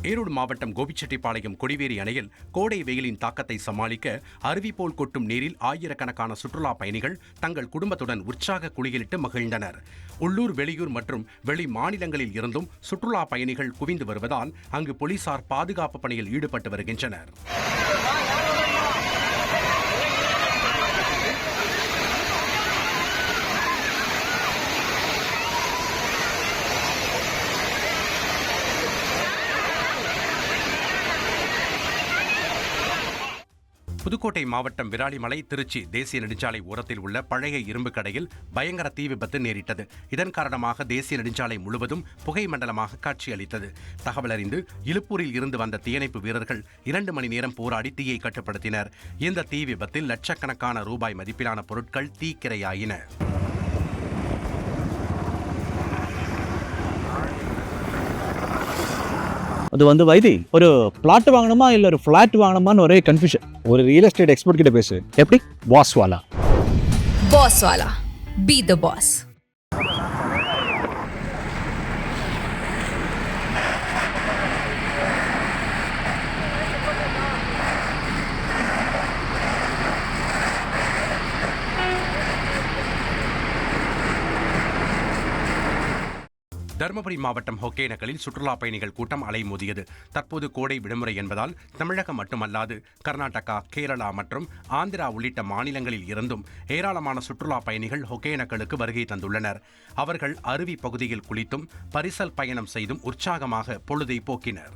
ஈரோடு மாவட்டம் கோபிச்செட்டிப்பாளையம் கொடிவேரி அணையில் கோடை வெயிலின் தாக்கத்தை சமாளிக்க அருவி போல் கொட்டும் நீரில் ஆயிரக்கணக்கான சுற்றுலா பயணிகள் தங்கள் குடும்பத்துடன் உற்சாக குளியலிட்டு மகிழ்ந்தனர். உள்ளூர், வெளியூர் மற்றும் வெளி மாநிலங்களில் இருந்தும் சுற்றுலா பயணிகள் குவிந்து வருவதால் அங்கு போலீசார் பாதுகாப்பு பணியில் ஈடுபட்டு வருகின்றனர். புதுக்கோட்டை மாவட்டம் விராலிமலை திருச்சி தேசிய நெடுஞ்சாலை ஓரத்தில் உள்ள பழைய இரும்பு கடையில் பயங்கர தீ விபத்து நேரிட்டது. இதன் காரணமாக தேசிய நெடுஞ்சாலை முழுவதும் புகை மண்டலமாக காட்சியளித்தது. தகவல் அறிந்து இலுப்பூரில் இருந்து வந்த தீயணைப்பு வீரர்கள் 2 மணி நேரம் போராடி தீயை கட்டுப்படுத்தினர். இந்த தீ விபத்தில் லட்சக்கணக்கான ரூபாய் மதிப்பிலான பொருட்கள் தீக்கிரையாயின. அது வைத்தி ஒரு பிளாட் வாங்கணுமா இல்ல ஒரு ஃபிளாட் வாங்கணுமான்னு ஒரே கன்ஃபியூஷன். ஒரு ரியல் எஸ்டேட் எக்ஸ்பர்ட் கிட்ட பேசு. எப்படி? Pass Vala be the pass. Dharmapuri மாவட்டம் ஒகேனக்கலில் சுற்றுலா பயணிகள் கூட்டம் அலைமோதியது. தற்போது கோடை விடுமுறை என்பதால் தமிழகம் மட்டுமல்லாது கர்நாடகா, கேரளா மற்றும் ஆந்திரா உள்ளிட்ட மாநிலங்களில் இருந்தும் ஏராளமான சுற்றுலா பயணிகள் ஒகேனக்கலுக்கு வருகை தந்துள்ளனர். அவர்கள் அருவி பகுதியில் குளித்தும் பரிசல் பயணம் செய்தும் உற்சாகமாக பொழுதை போக்கினர்.